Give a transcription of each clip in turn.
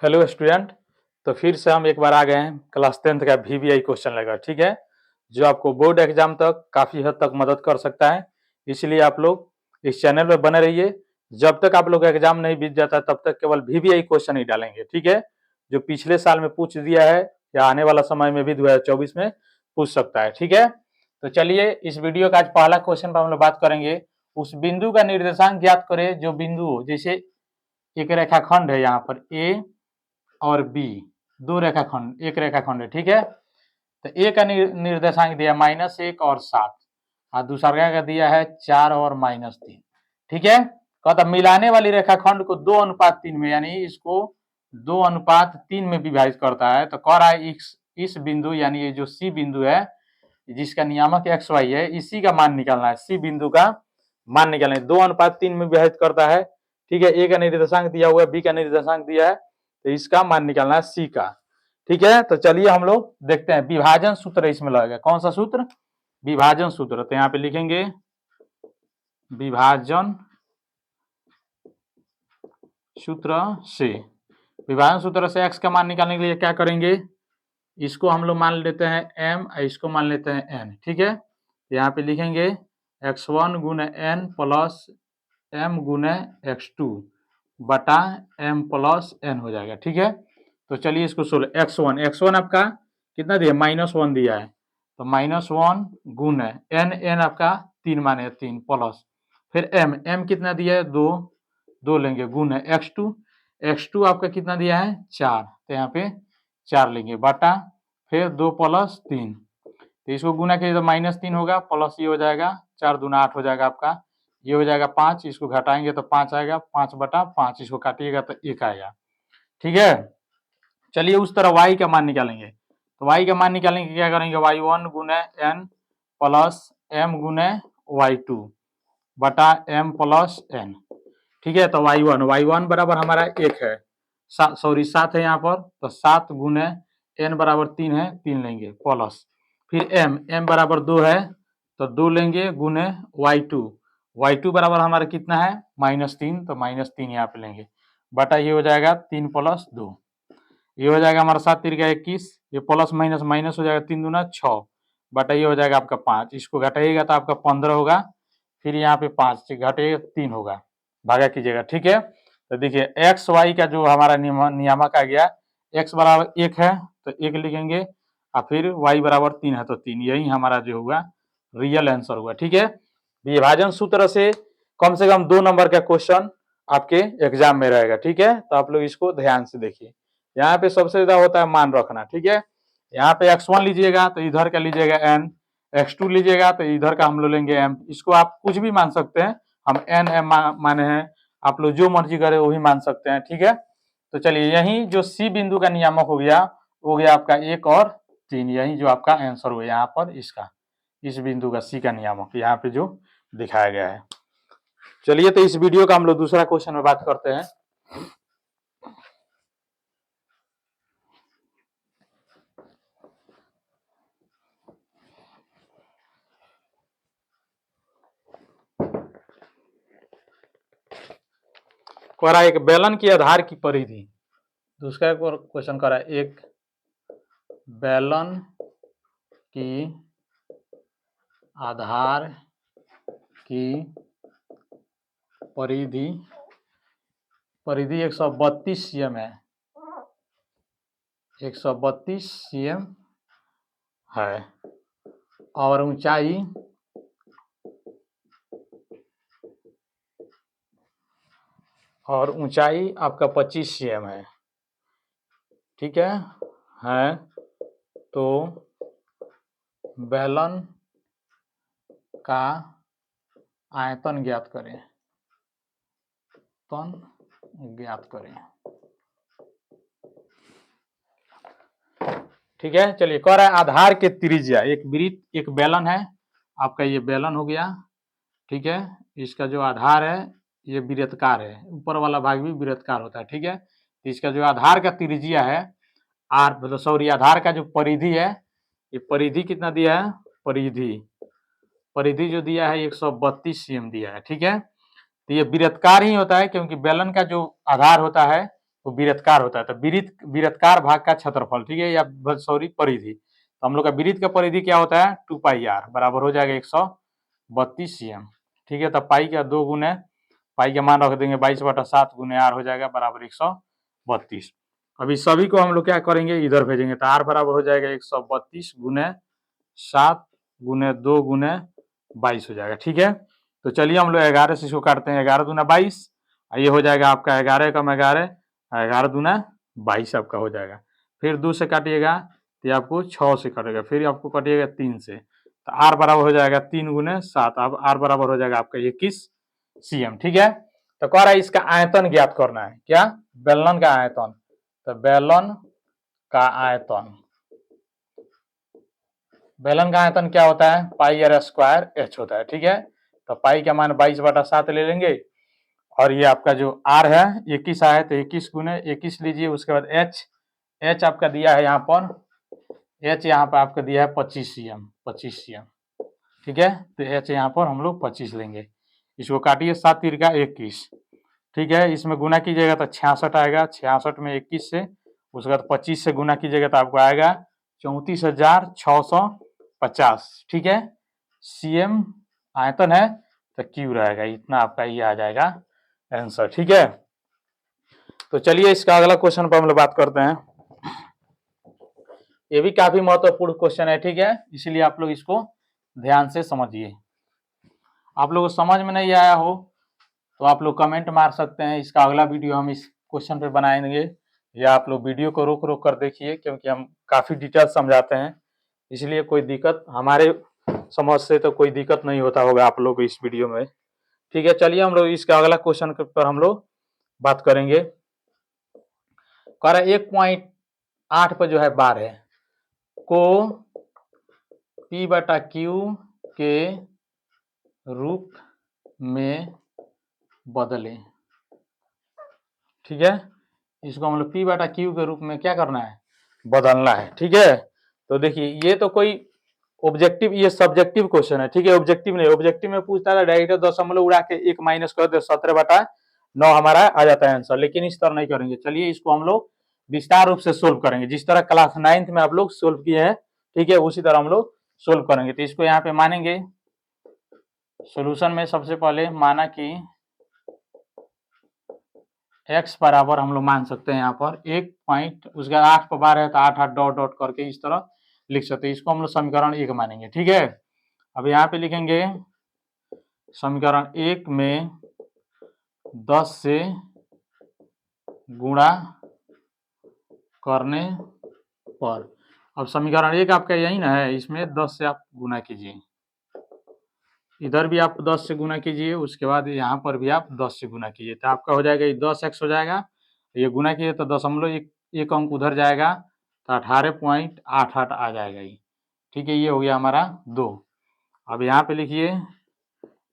Hello student. तो फिर से हम एक बार आ गए हैं क्लास 10th का वीवीआई क्वेश्चन लेकर, ठीक है, जो आपको बोर्ड एग्जाम तक काफ़ी हद तक मदद कर सकता है। इसलिए आप लोग इस चैनल में बने रहिए। जब तक आप लोग का एग्जाम नहीं बीत जाता तब तक केवल वीवीआई क्वेश्चन ही डालेंगे, ठीक है, जो पिछले साल में पूछ दिया है या आने वाला समय में भी 2024 में पूछ सकता है, ठीक है। तो चलिए इस वीडियो का आज पहला क्वेश्चन पर हम लोग बात करेंगे। उस बिंदु का निर्देशांक ज्ञात करें जो बिंदु, जैसे एक रेखाखंड है यहाँ पर ए और बी, दो रेखाखंड, एक रेखाखंड है, ठीक है। तो ए का निर्देशांक दिया -1 और 7 और दूसरा का दिया है 4 और -3, ठीक है। कहता मिलाने वाली रेखाखंड को 2:3 में, यानी इसको 2:3 में विभाजित करता है। तो कह रहा है इस बिंदु, यानी ये जो सी बिंदु है जिसका नियामक एक्स वाई है, इसी का मान निकालना है। सी बिंदु का मान निकालना है, 2:3 में विभाजित करता है, ठीक है। ए का निर्देशांक दिया हुआ है, बी का निर्देशांक दिया है, तो इसका मान निकालना है सी का, ठीक है। तो चलिए हम लोग देखते हैं विभाजन सूत्र इसमें लगेगा। कौन सा सूत्र? विभाजन सूत्र। तो यहाँ पे लिखेंगे विभाजन सूत्र से, विभाजन सूत्र से एक्स का मान निकालने के लिए क्या करेंगे, इसको हम लोग मान लेते हैं एम, इसको मान लेते हैं एन, ठीक है। यहाँ पे लिखेंगे x1 गुने एन प्लस एम गुने x2 बटा एम प्लस एन हो जाएगा, ठीक है। तो चलिए इसको सोल्व। x1 आपका कितना दिया, -1 दिया है, तो -1 गुने एन आपका 3 माने 3 प्लस फिर एम कितना दिया है 2 लेंगे गुने x2 आपका कितना दिया है 4, तो यहाँ पे 4 लेंगे बटा फिर 2 प्लस 3, तो इसको गुना कीजिए तो -3 होगा प्लस ये हो जाएगा 4 दूना 8 हो जाएगा आपका, ये हो जाएगा 5, इसको घटाएंगे तो 5 आएगा, 5/5, इसको काटिएगा तो 1 आएगा, ठीक है। चलिए उस तरह y का मान निकालेंगे। तो y का मान निकालने के क्या करेंगे, y1 गुने एन प्लस एम गुने y2 बटा एम प्लस एन, ठीक है। तो y1 बराबर हमारा 1 है, सॉरी 7 है यहाँ पर, तो 7 गुने एन बराबर 3 है, 3 लेंगे प्लस फिर एम बराबर 2 है, तो 2 लेंगे गुने y2 बराबर हमारा कितना है -3, तो -3 यहाँ पे लेंगे बटा ये हो जाएगा 3 + 2, ये हो जाएगा हमारा 7 × 21, ये प्लस माइनस माइनस हो जाएगा 3 दूना 6 बटा ये हो जाएगा आपका 5, इसको घटाइएगा तो आपका 15 होगा, फिर यहाँ पे 5 घटेगा 3 होगा, भागा कीजिएगा, ठीक है। तो देखिए एक्स वाई का जो हमारा नियामक आ गया, एक्स बराबर 1 है तो 1 लिखेंगे और फिर वाई बराबर 3 है तो 3, यही हमारा जो हुआ रियल आंसर हुआ, ठीक है। विभाजन सूत्र से कम 2 नंबर का क्वेश्चन आपके एग्जाम में रहेगा, ठीक है। तो आप लोग इसको ध्यान से देखिए। यहाँ पे सबसे ज्यादा होता है मान रखना, ठीक है। यहाँ पे x1 लीजिएगा तो इधर का लीजिएगा n, x2 लीजिएगा तो इधर का हम लोग लेंगे m, इसको आप कुछ भी मान सकते हैं, हम n m माने हैं, आप लोग जो मर्जी करे वो भी मान सकते हैं, ठीक है। तो चलिए यही जो सी बिंदु का नियामक हो गया आपका 1 और 3, यही जो आपका आंसर हुआ यहाँ पर इसका, इस बिंदु का सी का नियामक यहाँ पे जो दिखाया गया है। चलिए तो इस वीडियो का हम लोग दूसरा क्वेश्चन में बात करते हैं। कह रहा है एक बेलन की आधार की परिधि, दूसरा क्वेश्चन कह रहा है एक बेलन की आधार की परिधि 132 cm है, 132 cm है और ऊंचाई आपका 25 cm है, ठीक है। तो बेलन का आयतन ज्ञात करें, ठीक है। चलिए कह रहा है आधार के त्रिज्या, एक बेलन है आपका, ये बेलन हो गया, ठीक है। इसका जो आधार है ये वृत्तकार है, ऊपर वाला भाग भी वृत्तकार होता है, ठीक है। इसका जो आधार का त्रिज्या है आधार का जो परिधि है, ये परिधि कितना दिया है, परिधि जो दिया है 132 cm दिया है, ठीक है। तो ये वृत्तकार ही होता है क्योंकि बेलन का जो आधार होता है वो वृत्तकार होता है। तो वृत्तकार भाग का क्षेत्रफल, ठीक है, या सॉरी परिधि। तो हम लोग का वृत्त का परिधि क्या होता है 2πr बराबर हो जाएगा 132 cm, ठीक है। तब पाई का 2 गुने पाई का मान रख देंगे 22/7 गुने r हो जाएगा बराबर 132। अभी सभी को हम लोग क्या करेंगे इधर भेजेंगे, तो r बराबर हो जाएगा 132 गुने 7 गुने 2 गुने 22 हो जाएगा, ठीक है। तो चलिए हम लोग 11 से इसको काटते हैं, 11 दूना 22, ये हो जाएगा आपका 11 कम 11, 11 दूना 22 आपका हो जाएगा। फिर 2 से काटिएगा तो आपको 6 से कटेगा, फिर आपको कटिएगा 3 से, तो r बराबर हो जाएगा 3 गुने 7, अब r बराबर हो जाएगा आपका 21 cm, ठीक है। तो कह रहा है इसका आयतन ज्ञात करना है, क्या बेलन का आयतन। तो बेलन का आयतन, बेलन का आयतन क्या होता है पाई r स्क्वायर h होता है, ठीक है। तो पाई का मान 22/7 ले लेंगे, और ये आपका जो r है 21 आया तो 21 गुने 21 लीजिए, उसके बाद h आपका दिया है यहाँ पर, h यहाँ पर आपका दिया है 25 cm, ठीक है। तो h यहाँ पर हम लोग 25 लेंगे, इसको काटिए 7 तीर का 21, ठीक है। इसमें गुना कीजिएगा तो 66 आएगा, 66 में 21 से उसके बाद 25 से गुना कीजिएगा तो आपको आएगा 34,650, ठीक है। cm आयतन है तो क्यू रहेगा, इतना आपका ये आ जाएगा आंसर, ठीक है। तो चलिए इसका अगला क्वेश्चन पर हम लोग बात करते हैं। ये भी काफी महत्वपूर्ण क्वेश्चन है, ठीक है, इसलिए आप लोग इसको ध्यान से समझिए। आप लोगों को समझ में नहीं आया हो तो आप लोग कमेंट मार सकते हैं, इसका अगला वीडियो हम इस क्वेश्चन पे बनाएंगे, या आप लोग वीडियो को रोक रोक कर देखिए, क्योंकि हम काफी डिटेल समझाते हैं, इसलिए कोई दिक्कत हमारे समझ से तो कोई दिक्कत नहीं होता होगा आप लोग को इस वीडियो में, ठीक है। चलिए हम लोग इसका अगला क्वेश्चन पर हम लोग बात करेंगे। कह रहा है 1.8 पर जो है बार है को P/Q के रूप में बदलें, ठीक है। इसको हम लोग P/Q के रूप में क्या करना है बदलना है, ठीक है। तो देखिए ये तो कोई ऑब्जेक्टिव, ये सब्जेक्टिव क्वेश्चन है, ठीक है, ऑब्जेक्टिव नहीं। ऑब्जेक्टिव में पूछता है डायरेक्ट दशमलव उड़ा के 1 माइनस कर दे 17/9 हमारा आ जाता है आंसर, लेकिन इस तरह नहीं करेंगे। चलिए इसको हम लोग विस्तार रूप से सोल्व करेंगे, जिस तरह क्लास 9th में आप लोग सोल्व किए हैं, ठीक है, उसी तरह हम लोग सोल्व करेंगे। तो इसको यहाँ पे मानेंगे सोल्यूशन में, सबसे पहले माना कि x बराबर हम लोग मान सकते हैं यहाँ पर 1 पॉइंट, उसका 8 पर बार है तो 8 8 डॉट डॉट करके इस तरह लिख सकते हैं। इसको हम लोग समीकरण 1 मानेंगे, ठीक है। अब यहाँ पे लिखेंगे समीकरण 1 में 10 से गुणा करने पर, अब समीकरण 1 आपका यही ना है, इसमें 10 से आप गुना कीजिए, इधर भी आप 10 से गुना कीजिए, उसके बाद यहाँ पर भी आप 10 से गुना कीजिए, तो आपका हो जाएगा ये 10x हो जाएगा, ये गुना कीजिए तो दशमलव एक अंक उधर जाएगा तो 18.88 आ जाएगा ये, ठीक है। ये हो गया हमारा 2। अब यहाँ पे लिखिए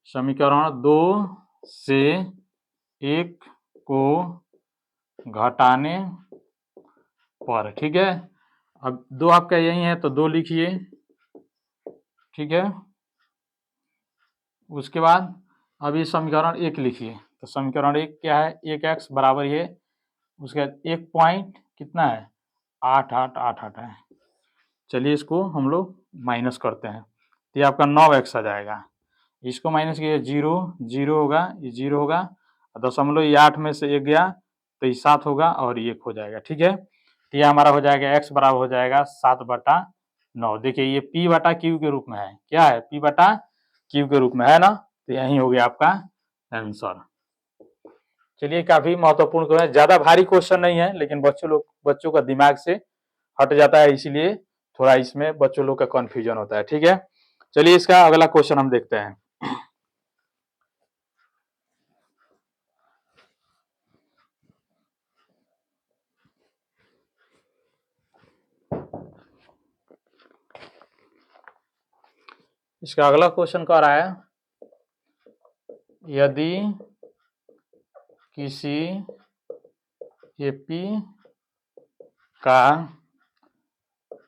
समीकरण 2 से 1 को घटाने पर, ठीक है। अब 2 आपका यही है तो 2 लिखिए, ठीक है। उसके बाद अब ये समीकरण 1 लिखिए, तो समीकरण 1 क्या है 1x बराबर ये, उसके बाद 1 पॉइंट कितना है 8888 है। चलिए इसको हम लोग माइनस करते हैं, तो ये आपका 9x आ जाएगा, इसको माइनस किया 0 0 होगा, ये 0 होगा, दशमलव ये 8 में से 1 गया तो ये 7 होगा और ये 1 हो जाएगा, ठीक है। तो ये हमारा हो जाएगा x बराबर हो जाएगा 7/9। देखिए ये P/Q के रूप में है, क्या है P/Q के रूप में है ना, तो यही हो गया आपका आंसर। चलिए काफी महत्वपूर्ण क्वेश्चन, ज्यादा भारी क्वेश्चन नहीं है, लेकिन बच्चों का दिमाग से हट जाता है, इसीलिए थोड़ा इसमें बच्चों लोग का कंफ्यूजन होता है, ठीक है। चलिए इसका अगला क्वेश्चन हम देखते हैं। इसका अगला क्वेश्चन कह रहा है यदि किसी एपी का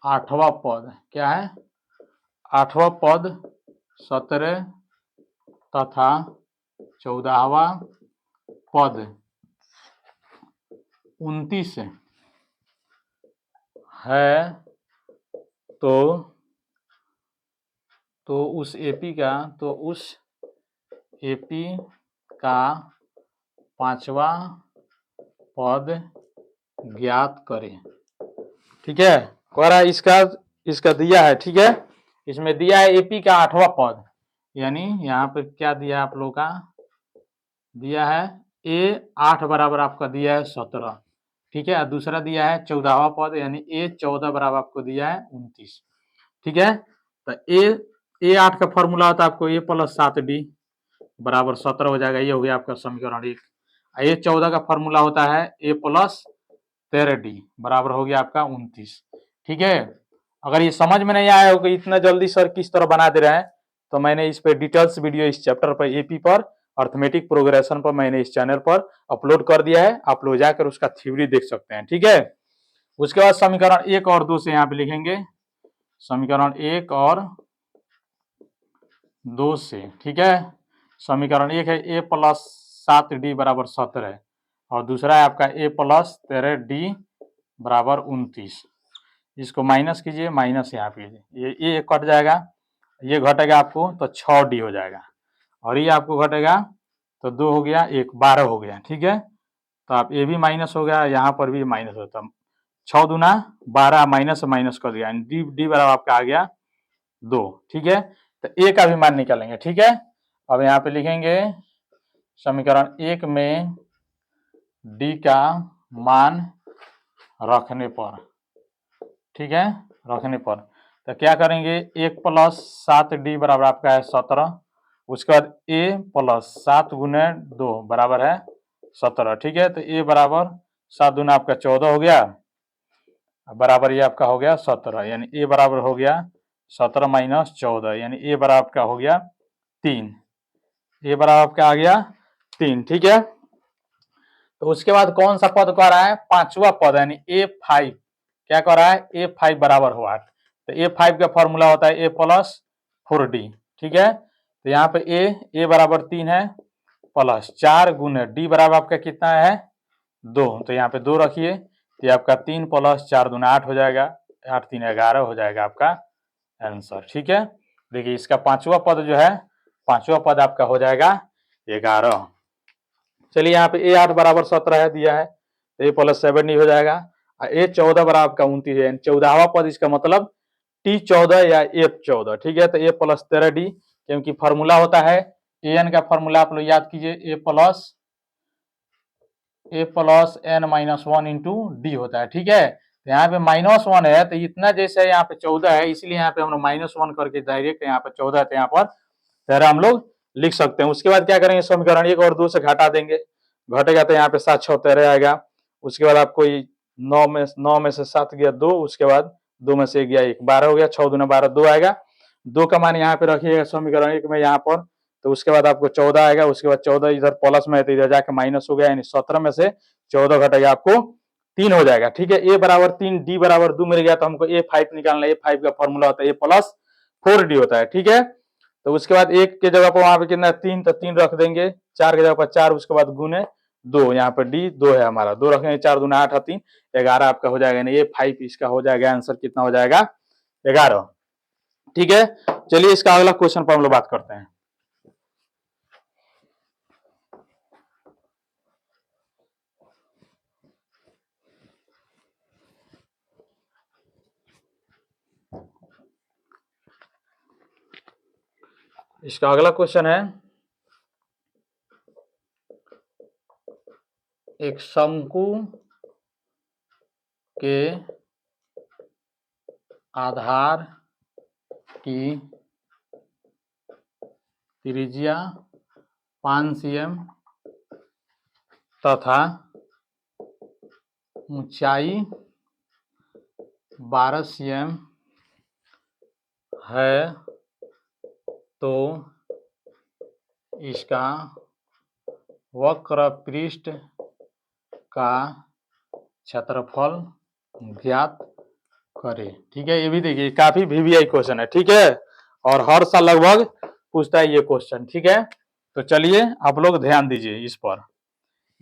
8वां पद, क्या है 8वां पद 17 तथा 14वां पद 29 है तो उस एपी का पांचवा पद ज्ञात करें। ठीक है, कह रहा है इसका दिया है। ठीक है, इसमें दिया है एपी का 8वां पद, यानी यहाँ पे क्या दिया है आप लोगों का, दिया है ए 8 बराबर आपका दिया है 17। ठीक है, दूसरा दिया है 14वां पद, यानी ए 14 बराबर आपको दिया है 29। ठीक है, तो ए 8 का फॉर्मूला होता है आपको ए प्लस 7d बराबर 17 हो जाएगा। ये हो गया आपका समीकरण 1। ए 14 का फॉर्मूला होता है ए प्लस 13d बराबर हो गया आपका 29। ठीक है, अगर ये समझ में नहीं आया हो कि इतना जल्दी सर किस तरह बना दे रहे हैं, तो मैंने इस पे डिटेल्स वीडियो इस चैप्टर पर एपी पर अर्थमेटिक प्रोग्रेशन पर मैंने इस चैनल पर अपलोड कर दिया है, आप लोग जाकर उसका थ्योरी देख सकते हैं। ठीक है, उसके बाद समीकरण 1 और 2 से यहाँ पे लिखेंगे, समीकरण 1 और 2 से। ठीक है, समीकरण 1 है ए प्लस 7d बराबर 17 और दूसरा है आपका ए प्लस 13d बराबर 29। इसको माइनस कीजिए, माइनस यहाँ कीजिए, ये कट जाएगा, ये घटेगा आपको तो 6d हो जाएगा, और ये आपको घटेगा तो 2 हो गया, 1 12 हो गया। ठीक है, तो आप ये भी माइनस हो गया, यहाँ पर भी माइनस होता, 6 दूना 12 माइनस माइनस कर दिया, डी बराबर आपका आ गया 2। ठीक है, तो ए का भी मान निकालेंगे। ठीक है, अब यहाँ पे लिखेंगे समीकरण 1 में डी का मान रखने पर। ठीक है, रखने पर तो क्या करेंगे, 1 प्लस 7d बराबर आपका है 17, उसके बाद a प्लस 7 गुने 2 बराबर है 17। ठीक है, तो a बराबर 7 दूना आपका 14 हो गया, बराबर ये आपका हो गया 17, यानी a बराबर हो गया 17 माइनस 14, यानी a बराबर आपका हो गया 3। a बराबर आपका आ गया 3। ठीक है, तो उसके बाद कौन सा पद कह रहा है, 5वां पद, यानी a5 क्या कर रहा है, a5 बराबर हो 8। तो a5 का फॉर्मूला होता है a प्लस 4d। ठीक है, तो यहाँ पे a बराबर 3 है प्लस 4 गुने d बराबर आपका कितना है 2, तो यहाँ पे 2 रखिए, तो आपका 3 प्लस 4 दूना 8 हो जाएगा, 8 3 11 हो जाएगा आपका आंसर। ठीक है, देखिए इसका 5वां पद जो है, 5वां पद आपका हो जाएगा 11। चलिए यहाँ पे a 8 बराबर 17 है दिया है, तो a प्लस 7d हो जाएगा, a 14 बराबर आपका 29 है, 14वां पद, इसका मतलब t 14 या f 14। ठीक है, तो a प्लस 13d, क्योंकि फॉर्मूला होता है an का फॉर्मूला आप लोग याद कीजिए, a plus n minus 1 into D होता है। ठीक है, तो यहाँ पे -1 है, तो इतना जैसे यहाँ पे 14 है, इसलिए यहाँ पे हम लोग -1 करके डायरेक्ट यहाँ पे 14 है, तो यहाँ पर 13 हम लोग लिख सकते हैं। उसके बाद क्या करेंगे, समीकरण 1 और 2 से घटा देंगे, घटेगा तो यहाँ पे 7 6 13 आएगा। उसके बाद आपको 9 में से 7 गया 2, उसके बाद 2 में से 1 गया 1, 12 हो गया, 6 दूना 12 2 आएगा, 2 का मान यहाँ पे रखिएगा समीकरण 1 में यहाँ पर, तो उसके बाद आपको 14 आएगा, उसके बाद 14 इधर प्लस में है तो इधर जाके माइनस हो गया, यानी 17 में से 14 घटेगा आपको 3 हो जाएगा। ठीक है, a बराबर 3 d बराबर 2 मिल गया, तो हमको a5 निकालना है, a5 का फॉर्मूला होता है a प्लस 4d होता है। ठीक है, तो उसके बाद 1 के जगह पर वहां पे कितना 3, तो 3 रख देंगे, 4 के जगह पर 4, उसके बाद गुने 2, यहाँ पर d 2 है हमारा, 2 रखेंगे, 4 दूना 8 3 11 आपका हो जाएगा, यानी a5 इसका हो जाएगा आंसर, कितना हो जाएगा 11। ठीक है, चलिए इसका अगला क्वेश्चन पर हम लोग बात करते हैं। इसका अगला क्वेश्चन है, एक शंकु के आधार की त्रिज्या 5 cm तथा ऊंचाई 12 cm है, तो इसका वक्र पृष्ठ का क्षेत्रफल ज्ञात करें। ठीक है, ये भी देखिए काफी वीवीआई क्वेश्चन है। ठीक है, और हर साल लगभग पूछता है ये क्वेश्चन। ठीक है, तो चलिए आप लोग ध्यान दीजिए इस पर।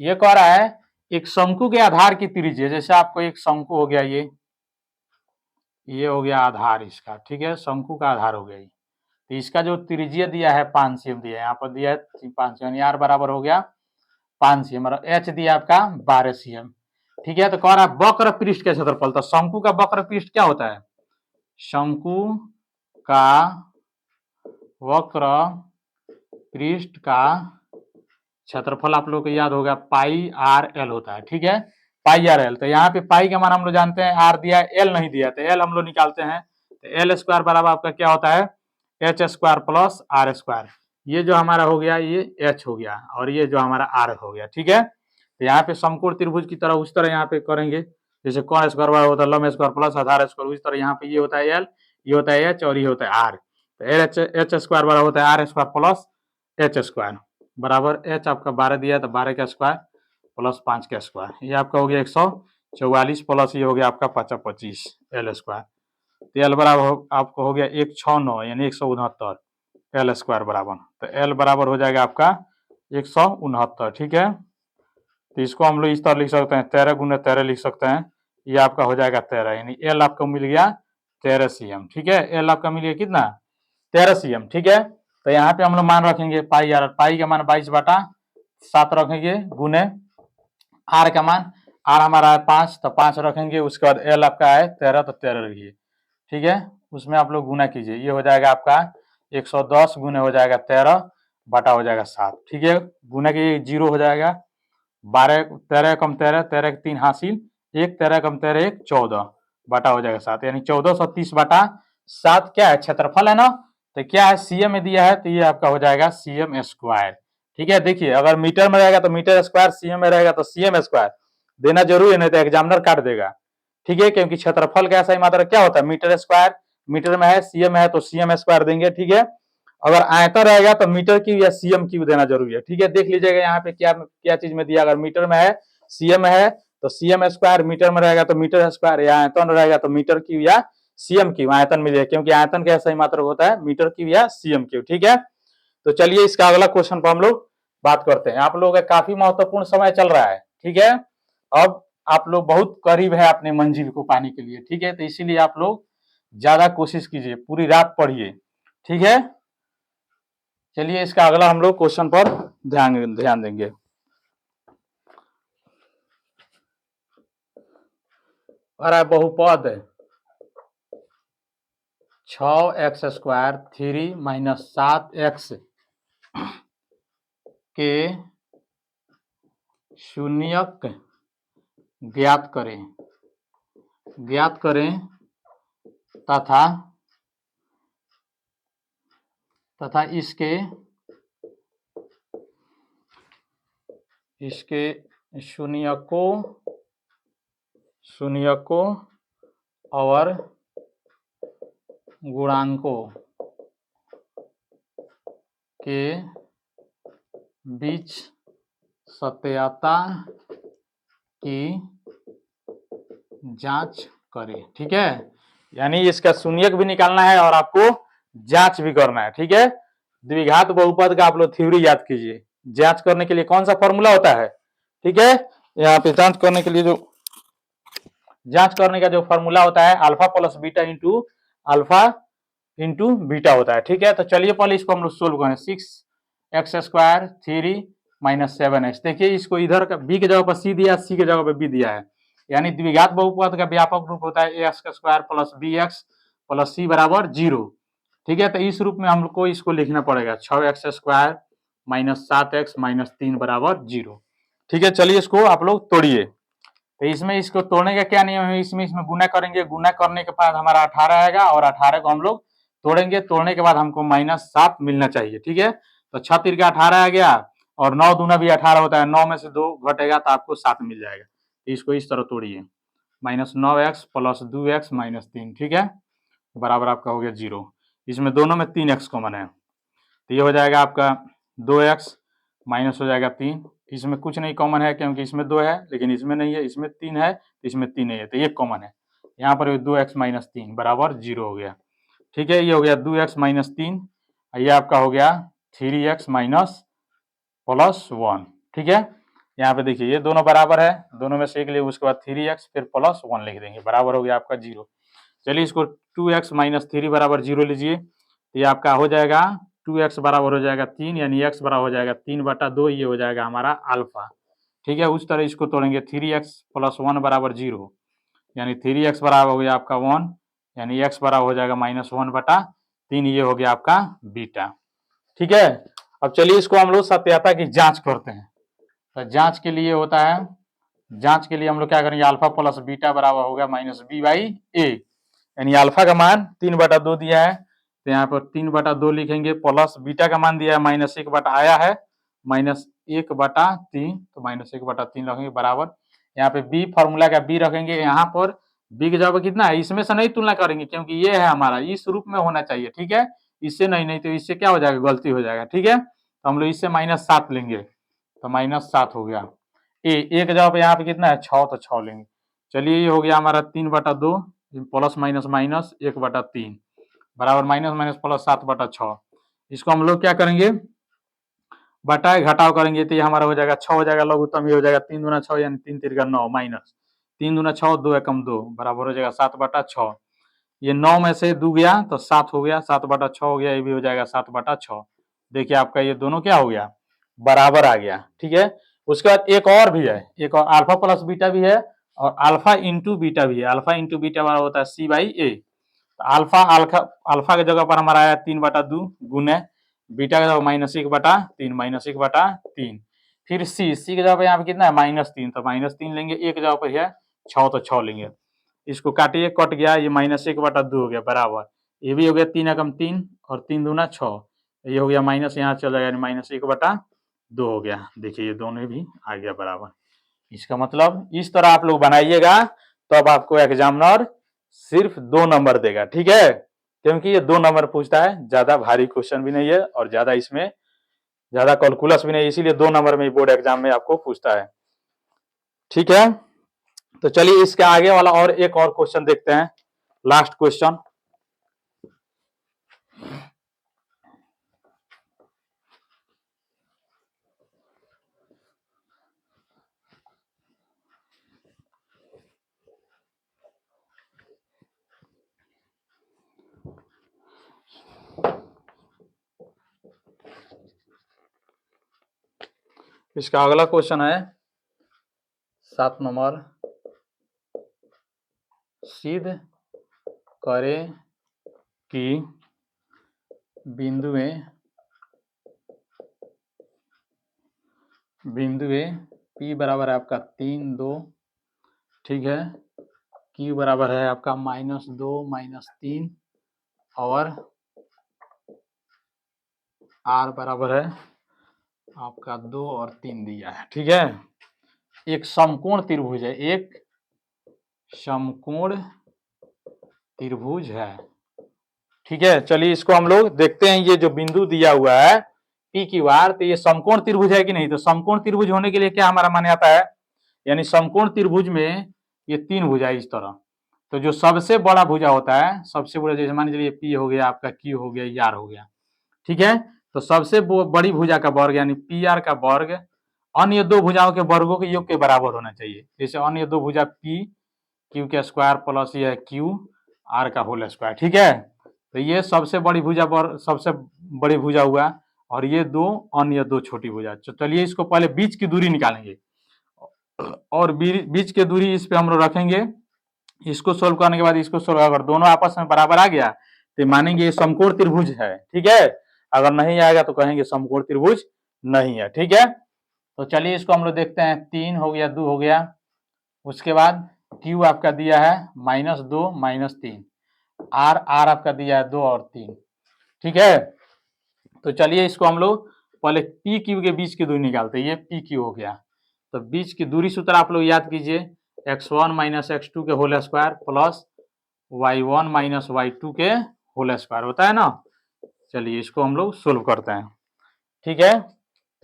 ये कह रहा है एक शंकु के आधार की त्रिज्या, जैसे आपको एक शंकु हो गया, ये हो गया आधार इसका, ठीक है, शंकु का आधार हो गया ये। तो इसका जो त्रिज्या दिया है 5 cm दिया है, यहाँ पर दिया है 5 cm, आर बराबर हो गया 5 cm और एच दिया आपका 12 cm, ठीक है। तो कह रहा है वक्र पृष्ठ का क्षेत्रफल, तो शंकु का वक्र पृष्ठ क्या होता है? शंकु का वक्र पृष्ठ का क्षेत्रफल आप लोग को याद होगा पाई आर एल होता है, ठीक है, पाई आर एल। तो यहाँ पे पाई का मान हम लोग जानते हैं, आर दिया है, एल नहीं दिया, तो एल हम लोग निकालते हैं। तो एल स्क्वायर बराबर आपका क्या होता है? H square plus R square. ये जो हमारा हो गया ये एच हो गया और ये जो हमारा आर हो गया, ठीक है। तो यहाँ पे समकोण त्रिभुज की तरह उस तरह यहाँ पे करेंगे, जैसे कौन स्क्वायर होता है लंब स्क्वायर प्लस आधार स्क्वायर, उस तरह यहाँ पे ये होता है एल, ये होता है एच और ये होता है आर। तो एच स्क्वायर बराबर होता है R square plus H square बराबर एच आपका 12 दिया है तो 12 का स्क्वायर प्लस 5 का स्क्वायर, ये आपका हो गया 144 प्लस ये हो गया आपका 25 एल स्क्वायर। तो एल बराबर आपको हो गया 169 यानी 169 एल स्क्वायर बराबर, तो एल बराबर हो जाएगा आपका 169, ठीक है। तो इसको हम लोग इस तरह लिख सकते हैं 13 गुना 13 लिख सकते हैं, ये आपका हो जाएगा 13, यानी एल आपको मिल गया 13 cm, ठीक है। एल आपका मिल गया कितना? 13 cm, ठीक है। तो यहाँ पे हम लोग मान रखेंगे पाई आर, पाई का मान 22/7 रखेंगे गुने आर का मान, आर हमारा है 5 तो 5 रखेंगे, उसके बाद एल आपका है 13 तो 13 रखिए, ठीक है। उसमें आप लोग गुना कीजिए, ये हो जाएगा आपका 110 गुने हो जाएगा 13 बटा हो जाएगा 7, ठीक है। गुना की 0 हो जाएगा, 12 13 कम 13 13 के 3 हासिल 1, 13 कम 13 1 14 बटा हो जाएगा 7, यानी 1430/7 क्या है? क्षेत्रफल है ना। तो क्या है? सीएम में दिया है तो ये आपका हो जाएगा सीएम स्क्वायर, ठीक है। देखिए अगर मीटर में रहेगा तो मीटर स्क्वायर, सीएम में रहेगा तो सीएम स्क्वायर देना जरूरी है, नहीं तो एग्जामिनर काट देगा, ठीक है। क्योंकि क्षेत्रफल का ऐसा ही मात्रा क्या होता है? मीटर स्क्वायर, मीटर में है, सीएम है तो सीएम स्क्वायर देंगे, ठीक है। अगर आयतन रहेगा तो मीटर क्यूब या सीएम क्यूब देना जरूरी है, ठीक है। देख लीजिएगा यहाँ पे क्या क्या चीज में दिया, अगर मीटर में है, सीएम है तो सीएम स्क्वायर, मीटर में रहेगा तो मीटर स्क्वायर, या आयतन रहेगा तो मीटर क्यूब या सीएम क्यूब आयतन मिलेगा, क्योंकि आयतन का सही मात्रक होता है मीटर क्यूब या सीएम क्यूब, ठीक है। तो चलिए इसका अगला क्वेश्चन पर हम लोग बात करते हैं। आप लोगों का काफी महत्वपूर्ण समय चल रहा है, ठीक है। अब आप लोग बहुत करीब है अपने मंजिल को पाने के लिए, ठीक है। तो इसीलिए आप लोग ज्यादा कोशिश कीजिए, पूरी रात पढ़िए, ठीक है। चलिए इसका अगला हम लोग क्वेश्चन पर ध्यान देंगे। अरे बहुपद 6x स्क्वायर 3 माइनस 7x के शून्यक ज्ञात करें तथा इसके शून्यकों और गुणांकों के बीच सत्यता की जांच करें, ठीक है। यानी इसका शून्यक भी निकालना है और आपको जांच भी करना है, ठीक है। द्विघात बहुपद का आप लोग थ्योरी याद कीजिए। जांच करने के लिए कौन सा फॉर्मूला होता है, ठीक है। यहाँ पे जांच करने का जो फॉर्मूला होता है alpha plus beta into beta होता है, ठीक है। तो चलिए पहले इसको हम लोग सोल्व करें। 6x स्क्वायर 3 माइनस 7x, देखिए इसको इधर का बी के जगह पर सी दिया, सी के जगह पर बी दिया है, यानी द्विघात बहुपद का व्यापक रूप होता है ax square plus bx plus c बराबर 0, ठीक है। तो इस रूप में हम लोग को इसको लिखना पड़ेगा 6x square minus 7x minus 3 बराबर 0, ठीक है। चलिए इसको आप लोग तोड़िए। तो इसमें इसको तोड़ने का क्या नियम है? इसमें गुना करेंगे, गुना करने के बाद हमारा 18 आएगा और 18 को हम लोग तोड़ेंगे, तोड़ने के बाद हमको -7 मिलना चाहिए, ठीक है। तो 6 3 का 18 आ गया और 9 दूना भी 18 होता है, 9 में से 2 घटेगा तो आपको 7 मिल जाएगा। तो इसको इस तरह तोड़िए, -9x प्लस 2x माइनस 3, ठीक है, बराबर आपका हो गया 0। इसमें दोनों में 3x कॉमन है तो ये हो जाएगा आपका 2x माइनस हो जाएगा 3, इसमें कुछ नहीं कॉमन है क्योंकि इसमें 2 है लेकिन इसमें नहीं है, इसमें 3 है तो इसमें 3 नहीं है, तो ये कॉमन है। यहाँ पर 2x माइनस 3 बराबर 0 हो गया, ठीक है। ये हो गया 2x माइनस 3, ये आपका हो गया 3x माइनस प्लस 1, ठीक है। यहाँ पे देखिए ये दोनों बराबर है, दोनों में से एक लिए उसके बाद 3x फिर +1 लिख देंगे, बराबर हो गया आपका 0। चलिए इसको 2x माइनस 3 बराबर 0 लीजिए, तो ये आपका हो जाएगा 2x बराबर हो जाएगा 3, यानी x बराबर हो जाएगा 3/2, ये हो जाएगा हमारा अल्फा। ठीक है, उस तरह इसको तोड़ेंगे, 3x + 1 बराबर 0, यानी 3x बराबर हो गया आपका 1, यानी x बराबर हो जाएगा -1/3, ये हो गया आपका बीटा। ठीक है, अब चलिए इसको हम लोग सत्यता की जांच करते हैं। तो जांच के लिए होता है, जांच के लिए हम लोग क्या करेंगे, अल्फा प्लस बीटा बराबर होगा -b/a, यानी अल्फा का मान 3/2 दिया है, तो यहाँ पर 3/2 लिखेंगे, प्लस बीटा का मान दिया है -1 आया है -1/3, तो -1/3 रखेंगे बराबर, यहाँ पे बी फॉर्मूला का बी रखेंगे, यहाँ पर बी की जगह कितना है, इसमें से नहीं तुलना करेंगे क्योंकि ये है हमारा, इस रूप में होना चाहिए। ठीक है, इससे नहीं तो इससे क्या हो जाएगा, गलती हो जाएगा। ठीक है, तो हम लोग इससे -7 लेंगे, तो -7 हो गया। एक जगह पे यहाँ पे कितना है 6, तो 6 लेंगे। चलिए ये हो गया हमारा 3/2 प्लस माइनस माइनस 1/3 बराबर माइनस माइनस प्लस 7/6। इसको हम लोग क्या करेंगे, बटाए घटाव करेंगे, तो ये हमारा हो जाएगा 6 हो जाएगा, लघुत्तम ये हो जाएगा 3 दूना 6, यानी 3 तिरका 9 माइनस 3 दूना 6, 2 एकम 2 बराबर हो जाएगा 7/6। ये 9 में से 2 गया तो 7 हो गया, 7/6 हो गया, ये भी हो जाएगा 7/6। देखिए आपका ये दोनों क्या हो गया, बराबर आ गया। ठीक है, उसके बाद एक और भी है, एक और अल्फा प्लस बीटा भी है और अल्फा इंटू बीटा भी है। अल्फा इंटू बीटा बराबर होता है c/a। अल्फा अल्फा की जगह पर हमारा आया 3/2 गुने बीटा का जगह -1/3 -1/3, फिर सी की जगह पर यहाँ पे कितना है -3, तो -3 लेंगे, एक जगह पर है 6, तो 6 लेंगे। इसको काटिए, कट गया, ये -1/2 हो गया बराबर, ये भी हो गया 3 एकम 3 और 3 दूना 6, ये हो गया माइनस, यहाँ चल जाएगा -1/2 हो गया। देखिए ये दोनों भी आ गया बराबर। इसका मतलब इस तरह आप लोग बनाइएगा, तो अब आपको एग्जामिनर सिर्फ 2 नंबर देगा। ठीक है, क्योंकि ये 2 नंबर पूछता है, ज्यादा भारी क्वेश्चन भी नहीं है और ज्यादा इसमें ज्यादा कैलकुलस भी नहीं, इसीलिए 2 नंबर में बोर्ड एग्जाम में आपको पूछता है। ठीक है, तो चलिए इसके आगे वाला और एक और क्वेश्चन देखते हैं, लास्ट क्वेश्चन। इसका अगला क्वेश्चन है 7 नंबर, सिद्ध करें कि बिंदु ए P बराबर है आपका 3 2, ठीक है, Q बराबर है आपका -2 -3 और R बराबर है आपका 2 और 3 दिया है। ठीक है, एक समकोण त्रिभुज है, एक समकोण त्रिभुज है। ठीक है, चलिए इसको हम लोग देखते हैं, ये जो बिंदु दिया हुआ है PQR, तो ये समकोण त्रिभुज है कि नहीं। तो समकोण त्रिभुज होने के लिए क्या हमारा मान्यता है, यानी समकोण त्रिभुज में ये 3 भुजा इस तरह, तो जो सबसे बड़ा भुजा होता है, सबसे बड़ा, जैसे मान लीजिए P हो गया, आपका Q हो गया, R हो गया। ठीक है, तो सबसे बड़ी भुजा का वर्ग यानी PR का वर्ग अन्य 2 भुजाओं के वर्गों के योग के बराबर होना चाहिए। जैसे अन्य 2 भुजा PQ का स्क्वायर प्लस ये QR का होल स्क्वायर। ठीक है, तो ये सबसे बड़ी भुजा सबसे बड़ी भुजा हुआ और ये 2 अन्य 2 छोटी भुजा। चलिए इसको पहले बीच की दूरी निकालेंगे और बीच की दूरी इस पे हम लोग रखेंगे। इसको सोल्व करने के बाद इसको सोल्व, अगर दोनों आपस में बराबर आ गया तो मानेंगे ये समकोण त्रिभुज है। ठीक है, अगर नहीं आएगा तो कहेंगे समकोण त्रिभुज नहीं है। ठीक है, तो चलिए इसको हम लोग देखते हैं, 3 हो गया, 2 हो गया, उसके बाद Q आपका दिया है -2 -3, R आपका दिया है 2 और 3। ठीक है, तो चलिए इसको हम लोग पहले PQ के बीच की दूरी निकालते हैं, ये PQ हो गया, तो बीच की दूरी सूत्र आप लोग याद कीजिए, x1 - x2 के whole square plus y1 - y2 के होल स्क्वायर होता है ना। चलिए इसको हम लोग सोल्व करते हैं। ठीक है,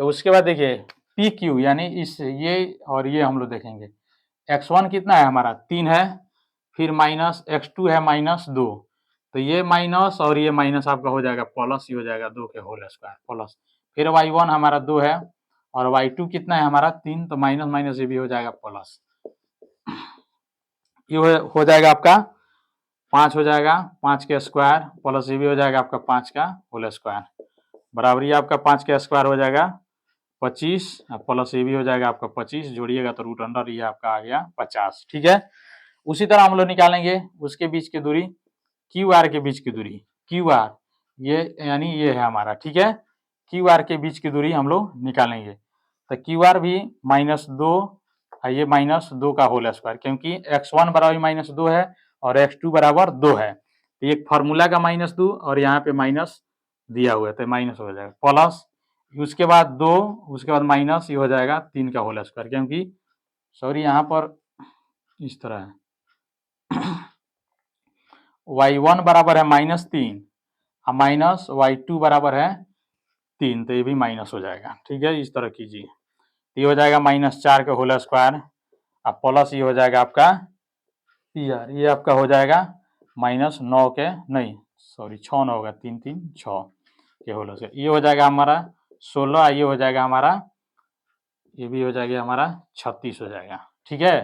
तो उसके बाद देखिए PQ यानी इस ये और ये हम लोग देखेंगे, x1 कितना है हमारा 3 है, फिर माइनस x2 है -2, तो ये माइनस और ये माइनस आपका हो जाएगा प्लस, ही हो जाएगा 2 के होल स्क्वायर प्लस, फिर y1 हमारा 2 है और y2 कितना है हमारा 3, तो माइनस माइनस ये भी हो जाएगा प्लस। ये हो जाएगा आपका 5 हो जाएगा 5 के स्क्वायर प्लस ये भी हो जाएगा आपका 5 का होल स्क्वायर, बराबर ये आपका 5 का स्क्वायर हो जाएगा 25 प्लस ये भी हो जाएगा आपका 25, जोड़िएगा तो रूट अंडर ये आपका आ गया 50। ठीक है, उसी तरह हम लोग निकालेंगे उसके बीच की दूरी, क्यू आर के बीच की दूरी, क्यू आर ये यानी ये है हमारा। ठीक है, क्यू आर के बीच की दूरी हम लोग निकालेंगे, तो क्यू आर भी -2 ये -2 का होल स्क्वायर, क्योंकि x1 बराबर -2 है और x2 बराबर 2 है, तो एक फार्मूला का -2 और यहाँ पे माइनस दिया हुआ है तो माइनस हो जाएगा, प्लस उसके बाद 2 उसके बाद माइनस ये हो जाएगा 3 का होल स्क्वायर, क्योंकि सॉरी यहाँ पर इस तरह है y1 बराबर है -3 और माइनस y2 बराबर है 3, तो ये भी माइनस हो जाएगा। ठीक है, इस तरह कीजिए, ये हो जाएगा -4 का होल स्क्वायर और प्लस ये हो जाएगा आपका पी आर, ये आपका हो जाएगा -9 के नहीं सॉरी 6 न होगा 3 3 6 के होल स्क्वायर, ये हो जाएगा हमारा 16, ये हो जाएगा हमारा ये भी हो जाएगा हमारा 36 हो जाएगा। ठीक है,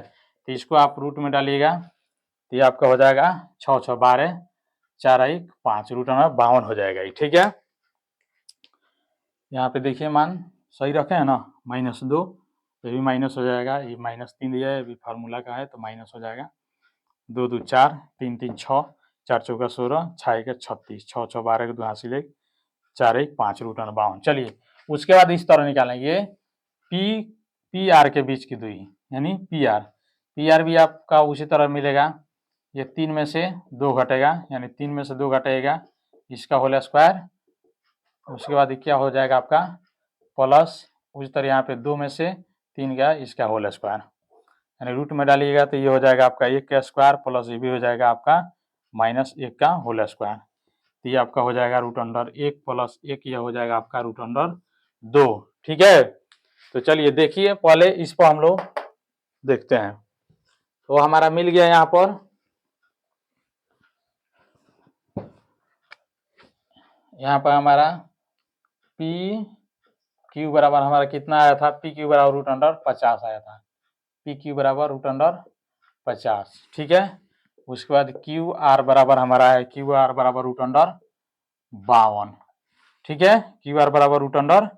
तो इसको आप रूट में डालिएगा तो ये आपका हो जाएगा 6 6 12 4 1 5 रूट में 52 हो जाएगा। ठीक है, यहाँ पे देखिए मान सही रखे हैं ना, -2 ये भी माइनस हो जाएगा, ये -3 दिया है, ये भी फार्मूला का है तो माइनस हो जाएगा, 2 2 4 3 3 6 4 चौका 16 6 1 36 6 6 12 के 2 हासिल 1 4 1 5 रूट 52। चलिए उसके बाद इस तरह निकालेंगे पी आर के बीच की दूरी यानी पी आर भी आपका उसी तरह मिलेगा, ये 3 में से 2 घटेगा यानी 3 में से 2 घटेगा इसका होल स्क्वायर, उसके बाद क्या हो जाएगा आपका प्लस उसी तरह यहाँ पे 2 में से 3 का इसका होल स्क्वायर, यानी रूट में डालिएगा तो ये हो जाएगा आपका 1 का स्क्वायर प्लस ये भी हो जाएगा आपका -1 का होल स्क्वायर, तो ये आपका हो जाएगा रूट अंडर 1 प्लस 1, यह हो जाएगा आपका रूट अंडर 2। ठीक है, तो चलिए देखिए पहले इस पर हम लोग देखते हैं, तो हमारा मिल गया यहाँ पर, यहाँ पर हमारा पी क्यू बराबर हमारा कितना आया था, पी क्यू बराबर रूट अंडर 50 आया था, पी क्यू बराबर रूट अंडर 50। ठीक है, उसके बाद क्यू आर बराबर हमारा है क्यू आर बराबर रूट अंडर 52। ठीक है, क्यू आर बराबर रूट अंडर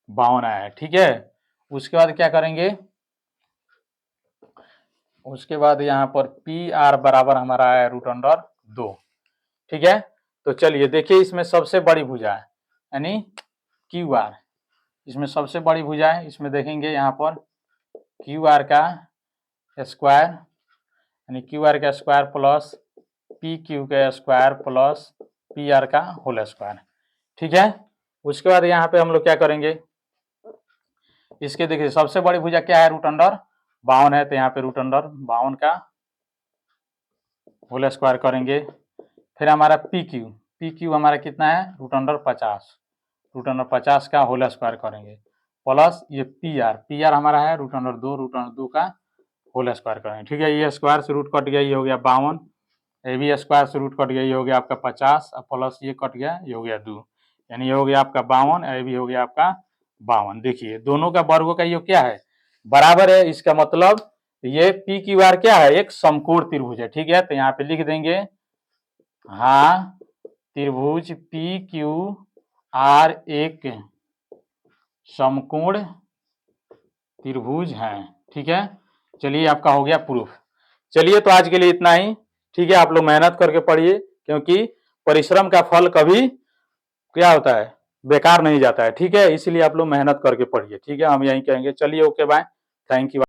52 आया है। ठीक है, उसके बाद क्या करेंगे, उसके बाद यहाँ पर पी आर बराबर हमारा है रूट अंडर 2। ठीक है, तो चलिए देखिए इसमें सबसे बड़ी भुजा है यानी क्यू आर, इसमें सबसे बड़ी भुजा है, इसमें देखेंगे यहाँ पर क्यू आर का स्क्वायर यानी क्यू आर का स्क्वायर प्लस पी क्यू का स्क्वायर प्लस पी आर का होल स्क्वायर। ठीक है, उसके बाद यहाँ पे हम लोग क्या करेंगे, इसके देखिए सबसे बड़ी भुजा क्या है रूट अंडर 52 है, तो यहाँ पे रूट अंडर 52 का होल स्क्वायर करेंगे, फिर हमारा पी क्यू हमारा कितना है रूट अंडर 50, रूट अंडर 50 का होल स्क्वायर करेंगे प्लस ये पी आर हमारा है रूट अंडर 2 का होल स्क्वायर करेंगे। ठीक है, ये स्क्वायर से रूट कट गया, ये हो गया 52, ये भी स्क्वायर से रूट कट गया, ये हो गया आपका 50 और प्लस ये कट गया, ये हो गया 2, यानी ये हो गया आपका 52, ये भी हो गया आपका 52। देखिए दोनों का वर्गों का योग क्या है, बराबर है, इसका मतलब ये पी क्यू आर क्या है, एक समकोण त्रिभुज है। ठीक है, तो यहाँ पे लिख देंगे हाँ त्रिभुज पी क्यू आर एक समकोण त्रिभुज है। ठीक है, चलिए आपका हो गया प्रूफ। चलिए तो आज के लिए इतना ही। ठीक है, आप लोग मेहनत करके पढ़िए, क्योंकि परिश्रम का फल कभी क्या होता है, बेकार नहीं जाता है। ठीक है, इसलिए आप लोग मेहनत करके पढ़िए। ठीक है, हम यही कहेंगे। चलिए ओके बाय, थैंक यू।